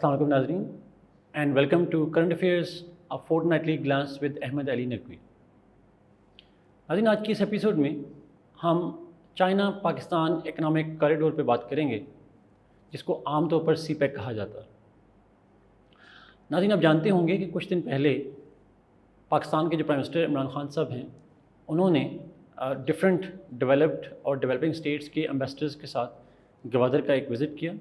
अस्सलाम वालेकुम नाज़रीन and welcome to current affairs a fortnightly glance with Ahmad Ali Naqvi. नाज़रीन, आज की इस एपिसोड में हम चाइना पाकिस्तान इकनॉमिक कॉरिडोर पे बात करेंगे, जिसको आमतौर पर सीपैक कहा जाता है। नाज़रीन, आप जानते होंगे कि कुछ दिन पहले पाकिस्तान के जो प्राइम मिनिस्टर इमरान खान साहब हैं, उन्होंने डिफरेंट डेवलप्ड और डेवलपिंग स्टेट्स के एम्बेसडर्स के साथ गवादर का एक विज़िट किया।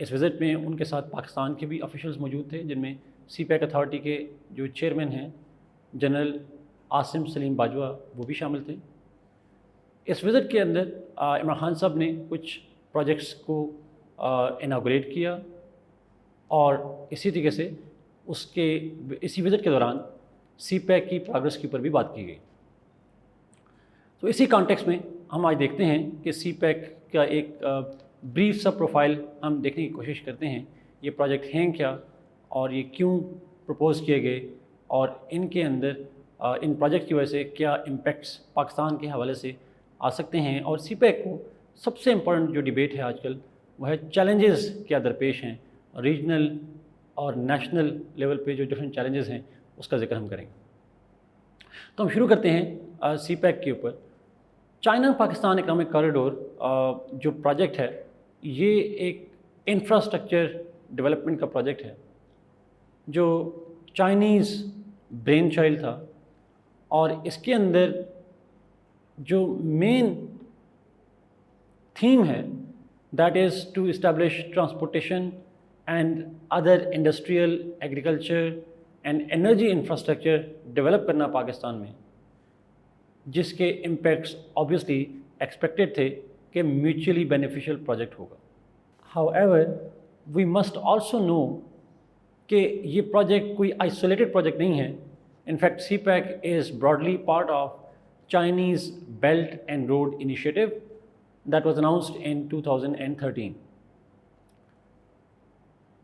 इस विज़िट में उनके साथ पाकिस्तान के भी ऑफिशियल्स मौजूद थे, जिनमें सीपैक अथॉरिटी के जो चेयरमैन हैं जनरल आसिम सलीम बाजवा, वो भी शामिल थे। इस विज़िट के अंदर इमरान खान साहब ने कुछ प्रोजेक्ट्स को इनागुरेट किया और इसी तरीके से इसी विज़िट के दौरान सीपैक की प्रोग्रेस के ऊपर भी बात की गई। तो इसी कॉन्टेक्स्ट में हम आज देखते हैं कि सीपैक का एक ब्रीफ सा प्रोफाइल हम देखने की कोशिश करते हैं। ये प्रोजेक्ट हैं क्या और ये क्यों प्रपोज़ किए गए और इनके अंदर इन प्रोजेक्ट की वजह से क्या इम्पेक्ट्स पाकिस्तान के हवाले से आ सकते हैं। और सीपैक को सबसे इम्पोर्टेंट जो डिबेट है आजकल, वह है चैलेंजेस क्या दरपेश हैं, रीजनल और नेशनल लेवल पे जो डिफरेंट चैलेंजेस हैं उसका जिक्र हम करेंगे। तो हम शुरू करते हैं सीपैक के ऊपर। चाइना पाकिस्तान इकनॉमिक कॉरिडोर जो प्रोजेक्ट है, ये एक इंफ्रास्ट्रक्चर डेवलपमेंट का प्रोजेक्ट है जो चाइनीज़ ब्रेन चाइल्ड था। और इसके अंदर जो मेन थीम है, that is to establish transportation and other industrial, agriculture and energy infrastructure develop करना पाकिस्तान में, जिसके इम्पैक्ट्स ऑब्वियसली एक्सपेक्टेड थे कि म्यूचुअली बेनिफिशियल प्रोजेक्ट होगा। However we must also know कि ये प्रोजेक्ट कोई आइसोलेटेड प्रोजेक्ट नहीं है। In fact CPEC is broadly part of Chinese belt and road initiative that was announced in 2013।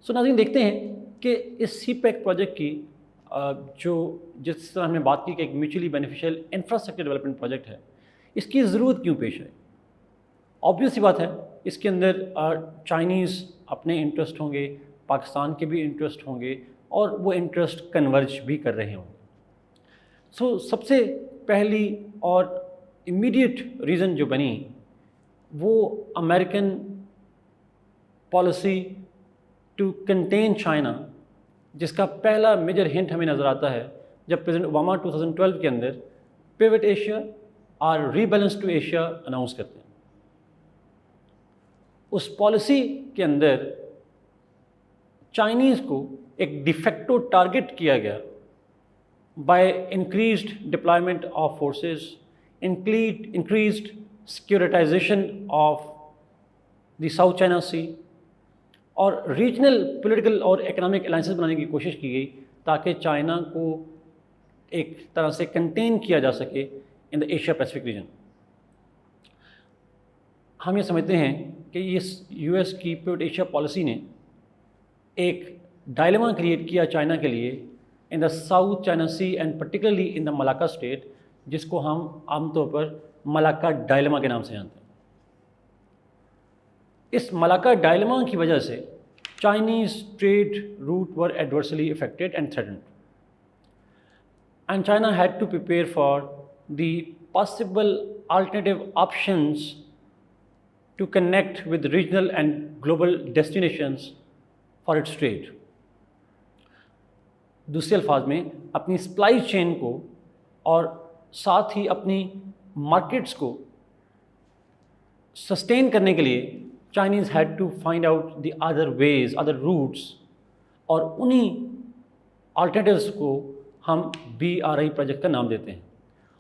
So नाज़रीन, देखते हैं कि इस सीपैक प्रोजेक्ट की जिस तरह हमने बात की कि एक mutually beneficial infrastructure development project है, इसकी ज़रूरत क्यों पेश आई। ऑब्वियस सी बात है, इसके अंदर चाइनीज़ अपने इंटरेस्ट होंगे, पाकिस्तान के भी इंटरेस्ट होंगे और वो इंटरेस्ट कन्वर्ज भी कर रहे होंगे। सो सबसे पहली और इमीडिएट रीज़न जो बनी, वो American policy to contain China, जिसका पहला मेजर हिंट हमें नज़र आता है जब प्रेसिडेंट ओबामा 2012 के अंदर पिवट एशिया और रीबैलेंस टू एशिया अनाउंस करते हैं। उस पॉलिसी के अंदर चाइनीज़ को एक डिफेक्टो टारगेट किया गया by increased deployment of forces, increased securitization of the South China Sea और रीजनल पॉलिटिकल और इकोनॉमिक अलाइंसेस बनाने की कोशिश की गई ताकि चाइना को एक तरह से कंटेन किया जा सके in the Asia Pacific region. हम ये समझते हैं कि इस यूएस की पिवट एशिया पॉलिसी ने एक डायलेमा क्रिएट किया चाइना के लिए in the South China Sea and particularly in the Malacca strait, जिसको हम आमतौर पर मलाक्का डायलेमा के नाम से जानते हैं। इस मलाक्का डायलेमा की वजह से Chinese trade route were adversely affected and threatened, and China had to prepare for the possible alternative options to connect with regional and global destinations for its trade. दूसरे अल्फाज में, अपनी सप्लाई चेन को और साथ ही अपनी मार्केट्स को sustain करने के लिए Chinese had to find out the other ways, other routes, और उन्हीं अल्टरनेटिव्स को हम BRI प्रोजेक्ट का नाम देते हैं।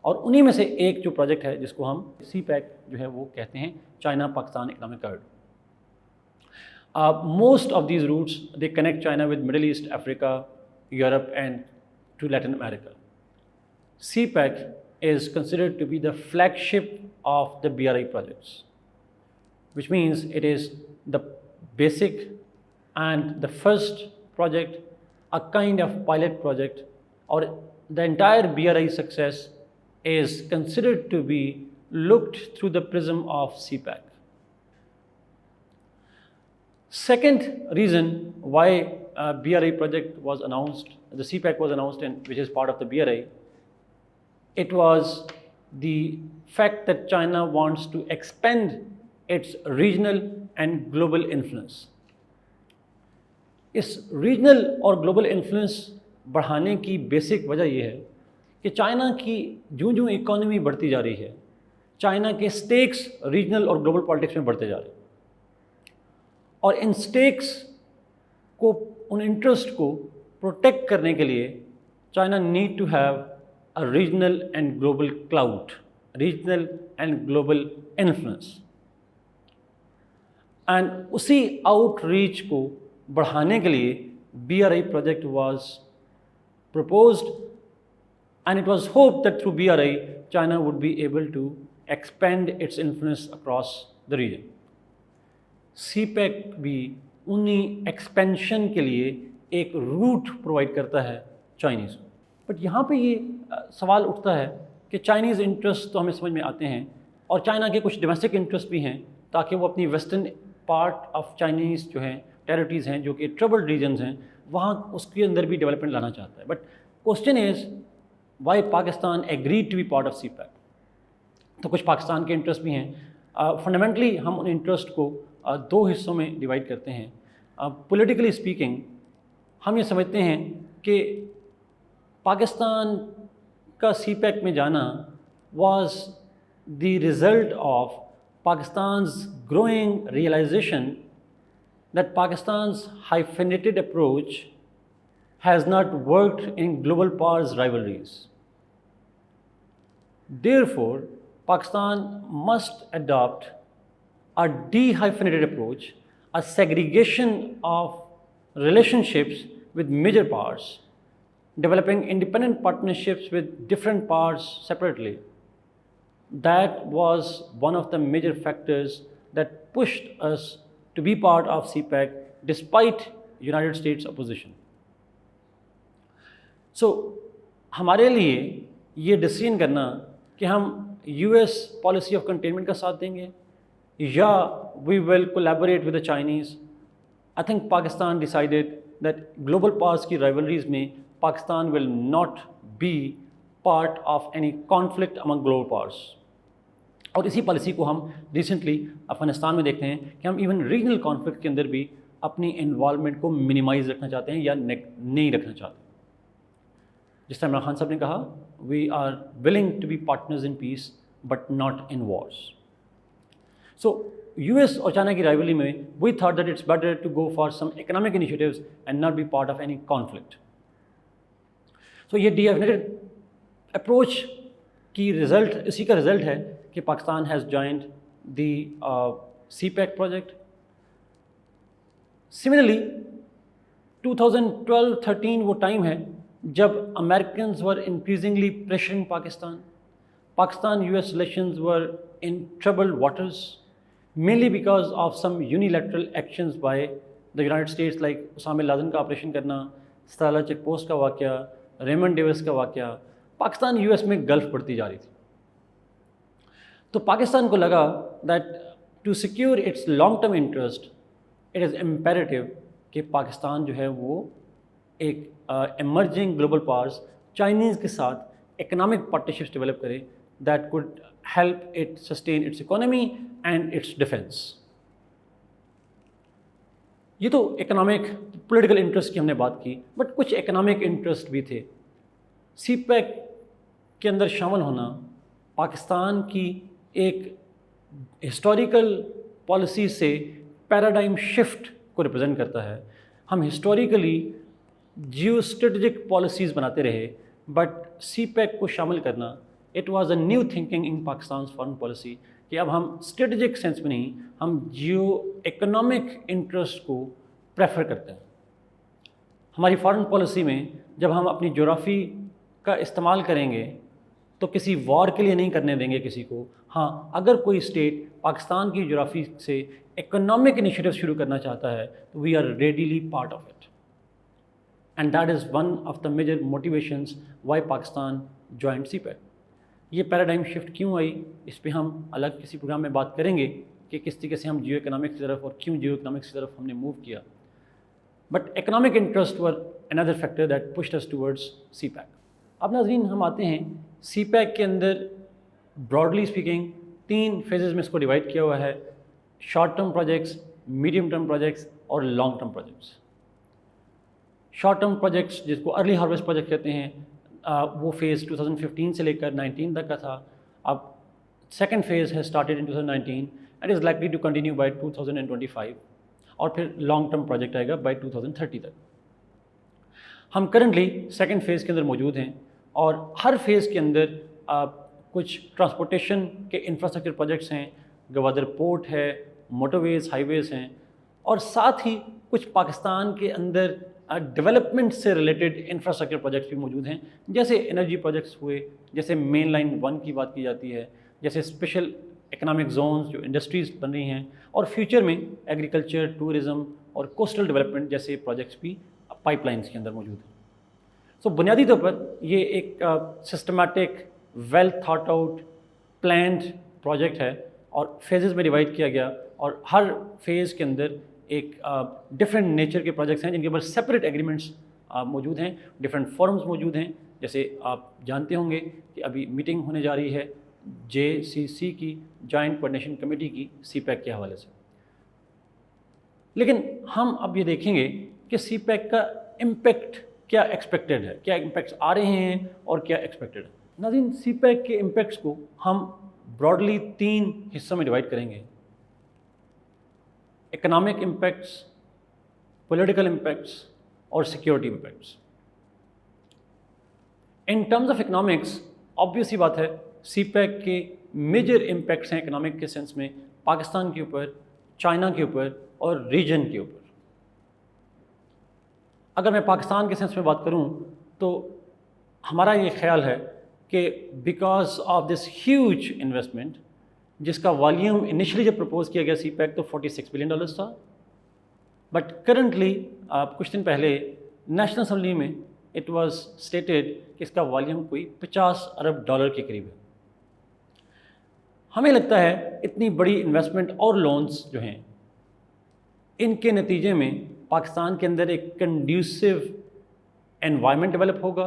और उन्हीं में से एक जो प्रोजेक्ट है जिसको हम सीपैक जो है वो कहते हैं, China Pakistan economic corridor. Most of these routes, they connect China with Middle East, Africa, Europe and to Latin America. CPEC is considered to be the flagship of the BRI projects, which means it is the basic and the first project, a kind of pilot project, or the entire BRI success is considered to be looked through the prism of CPEC. Second reason why BRI project was announced, the CPEC was announced, and which is part of the BRI, it was the fact that China wants to expand its regional and global influence. इस regional और global influence बढ़ाने की basic वजह यह है कि China की जो इकोनॉमी बढ़ती जा रही है, चाइना के स्टेक्स रीजनल और ग्लोबल पॉलिटिक्स में बढ़ते जा रहे हैं, और इन स्टेक्स को, उन इंटरेस्ट को प्रोटेक्ट करने के लिए China need to have a regional and global clout, regional and global influence, and उसी आउटरीच को बढ़ाने के लिए BRI project was proposed, and it was hoped that through BRI China would be able to expand its influence across the region. CPEC भी उन्हीं expansion के लिए एक रूट प्रोवाइड करता है चाइनीज़। बट यहाँ पे ये सवाल उठता है कि चाइनीज़ इंटरेस्ट तो हमें समझ में आते हैं, और चाइना के कुछ डोमेस्टिक इंटरेस्ट भी हैं, ताकि वो अपनी वेस्टर्न पार्ट ऑफ चाइनीज़ जो हैं टेरिटरीज़ हैं, जो कि ट्रबल्ड रीजन्स हैं, वहाँ उसके अंदर भी डेवलपमेंट लाना चाहता है। But question is why Pakistan agreed to be part of CPEC। तो कुछ पाकिस्तान के इंटरेस्ट भी हैं। फंडामेंटली हम उन इंटरेस्ट को दो हिस्सों में डिवाइड करते हैं। पॉलिटिकली स्पीकिंग हम ये समझते हैं कि पाकिस्तान का CPEC में जाना was the result of Pakistan's growing realization that Pakistan's hyphenated approach has not worked in global powers rivalries. Therefore, Pakistan must adopt a de-hyphenated approach, a segregation of relationships with major powers, developing independent partnerships with different powers separately. That was one of the major factors that pushed us to be part of CPEC despite United States opposition. So, हमारे लिए ये decision करना कि हम US policy of containment का साथ देंगे या we will collaborate with the Chinese. I think Pakistan decided that global powers की rivalries में Pakistan will not be part of any conflict among global powers. और इसी पॉलिसी को हम रिसेंटली अफगानिस्तान में देखते हैं कि हम इवन रीजनल कॉन्फ्लिक्ट के अंदर भी अपनी इन्वॉल्वमेंट को मिनिमाइज़ रखना चाहते हैं या नहीं रखना चाहते। जिस तरह इमरान खान साहब ने कहा, we are willing to be partners in peace but not in wars. So US और चाइना की राइवलरी में we thought that it's better to go for some economic initiatives and not be part of any conflict. So ये डिफिनेटेड approach की result, इसी का result है कि Pakistan has joined the CPEC project. Similarly 2012-13 वो टाइम है जब Americans were increasingly pressuring Pakistan US relations were in troubled waters, mainly because of some unilateral actions by the United States, like Osama Laden का operation करना, स्टाला चेक पोस्ट का वाक़या, Raymond Davis का वाक़या। पाकिस्तान US में गल्फ बढ़ती जा रही थी, तो पाकिस्तान को लगा that to secure its long term interest it is imperative कि पाकिस्तान जो है वो एक एमर्जिंग ग्लोबल पावर्स चाइनीज़ के साथ इकोनॉमिक पार्टनरशिप्स डेवलप करे that could help it sustain it's economy and it's defence. ये तो इकोनॉमिक पॉलिटिकल इंटरेस्ट की हमने बात की, बट कुछ इकोनॉमिक इंटरेस्ट भी थे। CPEC के अंदर शामिल होना पाकिस्तान की एक हिस्टोरिकल पॉलिसी से पैराडाइम शिफ्ट को रिप्रेजेंट करता है। हम हिस्टोरिकली जियो स्ट्रेटजिक पॉलिसीज़ बनाते रहे, बट CPEC को शामिल करना it was a new thinking in Pakistan foreign policy कि अब हम स्ट्रेटजिक सेंस में नहीं, हम जियो इकोनॉमिक इंटरेस्ट को प्रेफर करते हैं। हमारी फॉरेन पॉलिसी में जब हम अपनी ज्योग्राफी का इस्तेमाल करेंगे तो किसी वॉर के लिए नहीं करने देंगे किसी को। हाँ, अगर कोई स्टेट पाकिस्तान की ज्योग्राफी से इकोनॉमिक इनिशिएटिव शुरू करना चाहता है तो we are readily part of it, and that is one of the major motivations why Pakistan joined CPEC। ये पैराडाइम शिफ्ट क्यों आई, इस पर हम अलग किसी प्रोग्राम में बात करेंगे, कि किस तरीके से हम जियो इकोनॉमिक्स की तरफ और क्यों जियो इकोनॉमिक्स की तरफ हमने मूव किया, but economic interest were another factor that pushed us towards CPEC। अब नाज़रीन हम आते हैं CPEC के अंदर ब्रॉडली स्पीकिंग 3 फेजेस में इसको डिवाइड किया हुआ है, short term projects, medium term projects और long term projects. Short term projects जिसको अर्ली हार्वेस्ट प्रोजेक्ट कहते हैं, वो फेज़ 2015 से लेकर 19 तक का था। अब सेकेंड फेज़ है started in 2019 and is likely to continue by 2025 और फिर लॉन्ग टर्म प्रोजेक्ट आएगा बाय 2030 तक। हम करंटली सेकेंड फेज़ के अंदर मौजूद हैं और हर फेज़ के अंदर कुछ ट्रांसपोर्टेशन के इंफ्रास्ट्रक्चर प्रोजेक्ट्स हैं, गवादर पोर्ट है, मोटरवेज़, हाईवेज़ हैं, और साथ ही कुछ पाकिस्तान के अंदर डेवलपमेंट से रिलेटेड इंफ्रास्ट्रक्चर प्रोजेक्ट्स भी मौजूद हैं, जैसे एनर्जी प्रोजेक्ट्स हुए, जैसे मेन लाइन 1 की बात की जाती है, जैसे स्पेशल इकोनॉमिक जोन्स जो इंडस्ट्रीज़ बन रही हैं, और फ्यूचर में एग्रीकल्चर, टूरिज़म और कोस्टल डेवलपमेंट जैसे प्रोजेक्ट्स भी पाइपलाइंस के अंदर मौजूद हैं। सो बुनियादी तौर पर ये एक systematic, well thought out, planned project है और फेजेस में डिवाइड किया गया, और हर फेज़ के अंदर एक डिफरेंट नेचर के प्रोजेक्ट्स हैं जिनके ऊपर सेपरेट एग्रीमेंट्स मौजूद हैं, डिफरेंट फॉर्म्स मौजूद हैं। जैसे आप जानते होंगे कि अभी मीटिंग होने जा रही है JCC की, जॉइंट कोऑर्डिनेशन कमेटी की, CPEC के हवाले से। लेकिन हम अब ये देखेंगे कि CPEC का इम्पेक्ट क्या एक्सपेक्टेड है, क्या इम्पैक्ट्स आ रहे हैं और क्या एक्सपेक्टेड है। नाज़रीन, CPEC के इम्पैक्ट्स को हम ब्रॉडली 3 हिस्सों में डिवाइड करेंगे: इकोनॉमिक इम्पैक्ट्स, पॉलिटिकल इम्पैक्ट्स और security impacts. In terms of economics, obvious ही बात है, CPEC के मेजर इम्पैक्ट्स हैं इकोनॉमिक के सेंस में पाकिस्तान के ऊपर, चाइना के ऊपर और रीजन के ऊपर। अगर मैं पाकिस्तान के सेंस में बात करूं तो हमारा ये ख्याल है कि because of this huge investment, जिसका वॉल्यूम इनिशियली जब प्रपोज किया गया CPEC तो $46 बिलियन था, बट करंटली कुछ दिन पहले नेशनल असेंबली में इट वाज स्टेटेड कि इसका वॉल्यूम कोई $50 अरब के करीब है। हमें लगता है इतनी बड़ी इन्वेस्टमेंट और लोन्स जो हैं, इनके नतीजे में पाकिस्तान के अंदर एक कंड्यूसिव एनवायरनमेंट डेवलप होगा,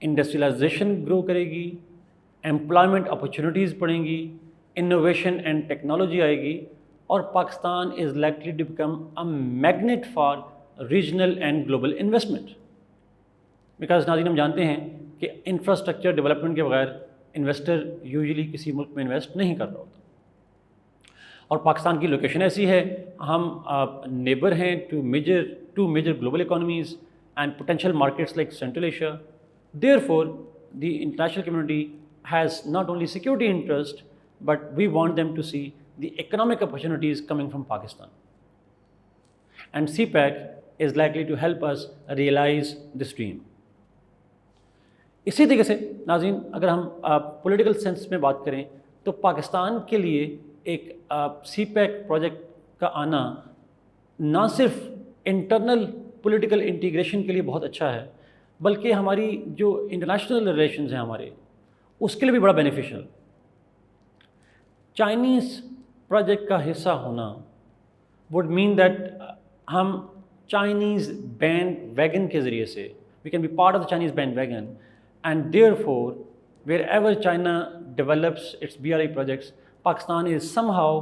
इंडस्ट्रियलाइजेशन ग्रो करेगी, एम्प्लॉयमेंट अपॉर्चुनिटीज़ बढ़ेंगी, इनोवेशन एंड टेक्नोलॉजी आएगी, और Pakistan is likely to become a magnet for regional and global investment. Because नाज़रीन, हम जानते हैं कि इंफ्रास्ट्रक्चर डेवलपमेंट के बगैर इन्वेस्टर यूजुअली किसी मुल्क में इन्वेस्ट नहीं कर रहा होता, और पाकिस्तान की लोकेशन ऐसी है, हम नेबर हैं two major global economies and potential markets like Central Asia. Therefore the international community has not only security interest, but we want them to see the economic opportunities coming from Pakistan. And CPEC is likely to help us realize this dream. इसी तरीके से नाज़रीन, अगर हम political sense में बात करें तो पाकिस्तान के लिए एक CPEC प्रोजेक्ट का आना ना सिर्फ इंटरनल पॉलिटिकल इंटीग्रेशन के लिए बहुत अच्छा है, बल्कि हमारी जो इंटरनेशनल रिलेशंस हैं हमारे, उसके लिए भी बड़ा बेनिफिशियल। चाइनीज़ प्रोजेक्ट का हिस्सा होना वुड मीन दैट हम चाइनीज़ बैंड वैगन के ज़रिए से we can be part of the Chinese bandwagon, and therefore wherever China develops its BRI projects, Pakistan is somehow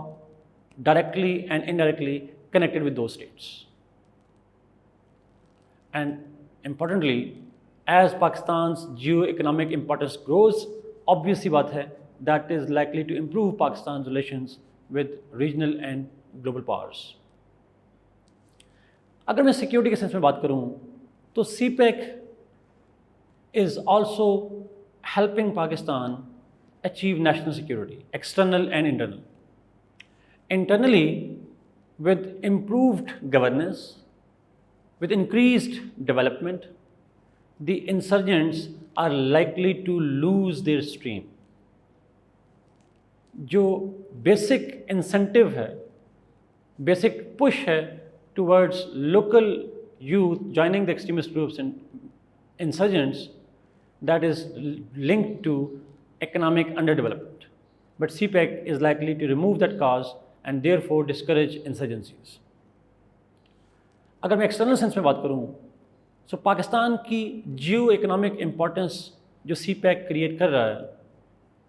directly and indirectly connected with those states. And importantly, as Pakistan's geo economic importance grows, obvious सी बात है, that is likely to improve Pakistan's relations with regional and global powers. अगर मैं security के sense में बात करूं तो CPEC is also helping Pakistan achieve national security, external and internal. Internally, with improved governance, with increased development, the insurgents are likely to lose their stream. जो basic incentive है, basic push है towards local youth joining the extremist groups and insurgents, that is linked to economic underdevelopment. But CPEC is likely to remove that cause and therefore discourage insurgencies. अगर मैं external sense में बात करूँ तो पाकिस्तान की जियो economic importance जो सी pack create कर रहा है,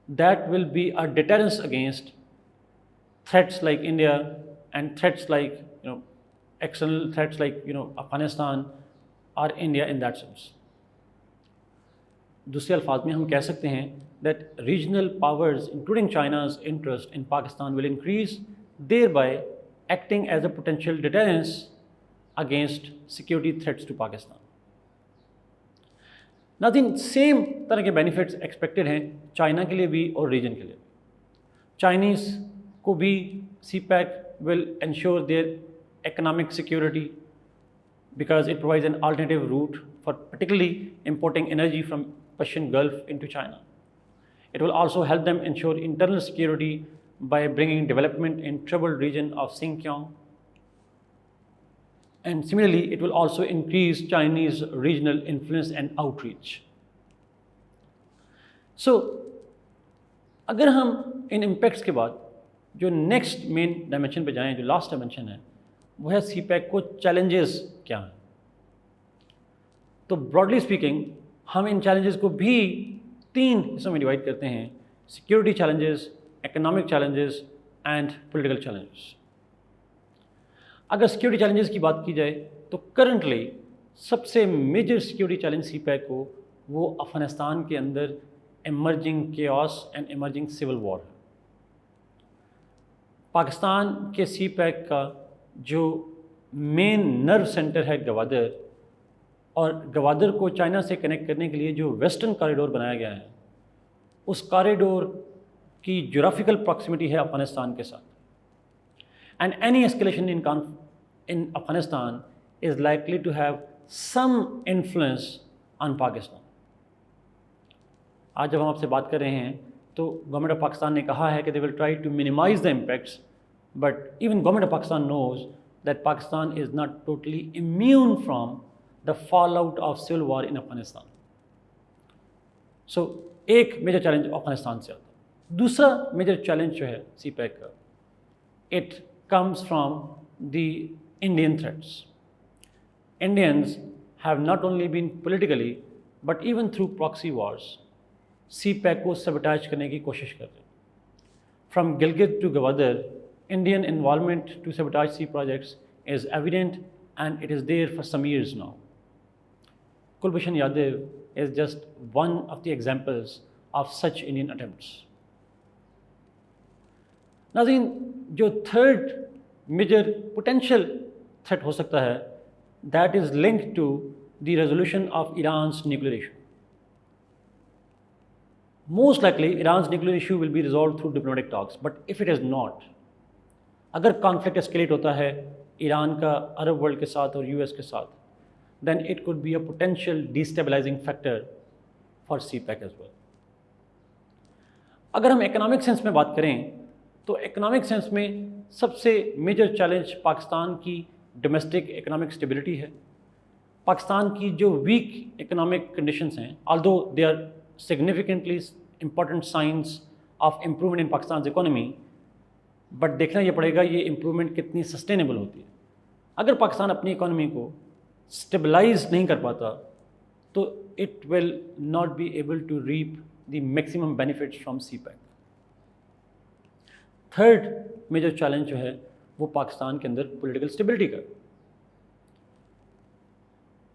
that will be a deterrence against threats like India and threats like external threats like Afghanistan or India in that sense. दूसरे अल्फाज में हम कह सकते हैं that regional powers including China's interest in Pakistan will increase, thereby acting as a potential deterrence against security threats to Pakistan. Nothing same तरह के benefits expected हैं चाइना के लिए भी और रीजन के लिए भी। चाइनीज़ को भी सी pack will ensure their economic security because it provides an alternative route for particularly importing energy from Persian Gulf into China. It will also help them ensure internal security by bringing development in troubled region of Xinjiang. And similarly, it will also increase Chinese regional influence and outreach. So, अगर हम इन impacts के बाद जो next main dimension पे जाएं, जो last dimension है, वो है सी पैक को चैलेंजेस क्या हैं। तो ब्रॉडली स्पीकिंग हम इन चैलेंजेस को भी 3 हिस्सों में डिवाइड करते हैं: security challenges, economic challenges and political challenges. अगर सिक्योरिटी चैलेंजेस की बात की जाए तो करंटली सबसे major security challenge CPEC को वो अफ़गानिस्तान के अंदर emerging chaos and emerging civil war है। पाकिस्तान के सी पैक का जो मेन नर्व सेंटर है गवादर, और गवादर को चाइना से कनेक्ट करने के लिए जो वेस्टर्न कॉरिडोर बनाया गया है, उस कॉरिडोर की ज्योग्राफिकल प्रॉक्सिमिटी है अफ़गानिस्तान के साथ। And any escalation in Afghanistan is likely to have some influence on Pakistan. आज जब हम आपसे बात कर रहे हैं तो गवर्नमेंट ऑफ पाकिस्तान ने कहा है कि they will try to minimize the impacts, but even government of Pakistan knows that Pakistan is not totally immune from the fallout of civil war in Afghanistan. So एक मेजर चैलेंज अफगानिस्तान से आता है। दूसरा मेजर चैलेंज जो है सी पैक का, it comes from the Indian threats. Indians have not only been politically but even through proxy wars CPEC को sabotage करने की कोशिश कर रहे हैं। From Gilgit to Gwadar, Indian involvement to sabotage सी projects is evident and it is there for some years now. Kulbhushan Yadav is just one of the examples of such Indian attempts. नाज़रीन, जो थर्ड मेजर पोटेंशियल थ्रेट हो सकता है, that is linked to the resolution of Iran's nuclear issue. Most likely, Iran's nuclear issue will be resolved through diplomatic talks. But if it is not, अगर conflict escalate होता है Iran का Arab world के साथ और US के साथ, then it could be a potential destabilizing factor for CPEC as well. अगर हम economic sense में बात करें तो economic sense में सबसे major challenge पाकिस्तान की domestic economic stability है। पाकिस्तान की जो weak economic conditions हैं, although they are significantly important signs of improvement in Pakistan's economy, but देखना ये पड़ेगा ये improvement कितनी sustainable होती है। अगर पाकिस्तान अपनी इकोनॉमी को stabilize नहीं कर पाता तो it will not be able to reap the maximum benefits from CPEC. Third major challenge जो है वो पाकिस्तान के अंदर पॉलिटिकल स्टेबिलिटी का।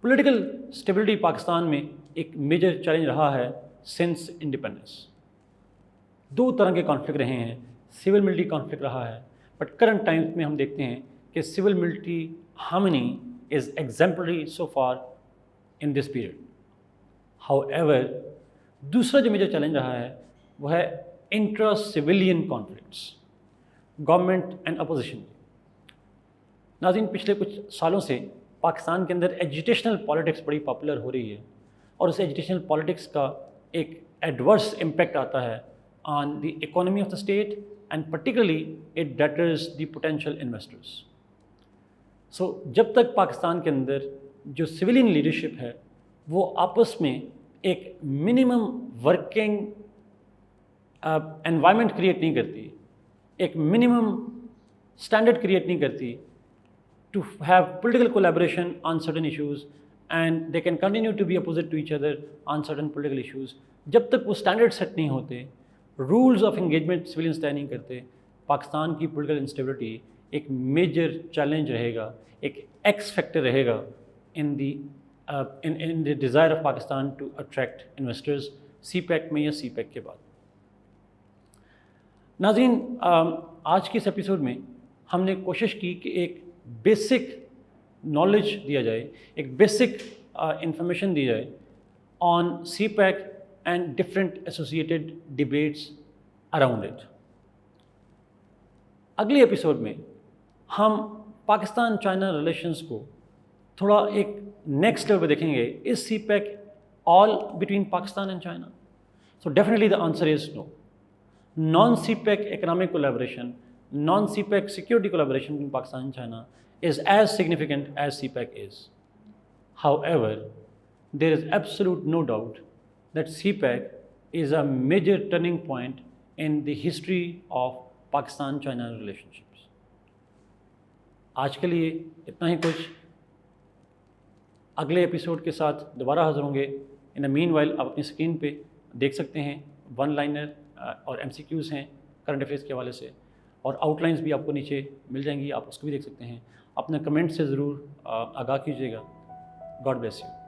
पॉलिटिकल स्टेबिलिटी पाकिस्तान में एक मेजर चैलेंज रहा है सिंस इंडिपेंडेंस। 2 तरह के कॉन्फ्लिक्ट रहे हैं, सिविल मिलिट्री कॉन्फ्लिक्ट रहा है, बट करंट टाइम्स में हम देखते हैं कि civil military harmony is exemplary so far in this period. However, दूसरा जो मेजर चैलेंज रहा है वो है intra civilian conflicts, government and opposition. नाज़रीन, पिछले कुछ सालों से पाकिस्तान के अंदर एजुटेशनल पॉलिटिक्स बड़ी पॉपुलर हो रही है और उस एजुटेशनल पॉलिटिक्स का एक एडवर्स इम्पैक्ट आता है on the economy of the state and particularly it deters the potential investors. So जब तक पाकिस्तान के अंदर जो सिविलियन लीडरशिप है वो आपस में एक मिनिमम वर्किंग एनवायरनमेंट क्रिएट नहीं करती, एक मिनिमम स्टैंडर्ड क्रिएट नहीं करती to have political collaboration on certain issues and they can continue to be opposite to each other on certain political issues. जब तक वो स्टैंडर्ड सेट नहीं होते, रूल्स ऑफ एंगेजमेंट सिविलियंस तय नहीं करते, पाकिस्तान की पॉलिटिकल इंस्टेबिलिटी एक मेजर चैलेंज रहेगा, एक एक्स फैक्टर रहेगा in the desire of Pakistan to attract investors CPEC में या CPEC के बाद। नाज़रीन, आज के इस एपिसोड में हमने कोशिश की कि एक बेसिक नॉलेज दिया जाए, एक बेसिक इंफॉर्मेशन दी जाए on CPEC and different associated debates around it. अगले एपिसोड में हम पाकिस्तान चाइना रिलेशंस को थोड़ा एक नेक्स्ट लेवल पे देखेंगे। Is CPEC all between Pakistan and China? So definitely the answer is no. Non-CPEC economic collaboration, non-CPEC security collaboration between Pakistan and China is as significant as CPEC is. However, there is absolute no doubt that CPEC is a major turning point in the history of Pakistan-China relationships. आज के लिए इतना ही कुछ। अगले episode के साथ दोबारा हाजिर होंगे। इन द मीनवाइल आप अपनी स्क्रीन पे देख सकते हैं वन लाइनर और MCQs हैं करंट अफेयर्स के हवाले से, और आउटलाइंस भी आपको नीचे मिल जाएंगी, आप उसको भी देख सकते हैं। अपने कमेंट से ज़रूर आगाह कीजिएगा। God bless you.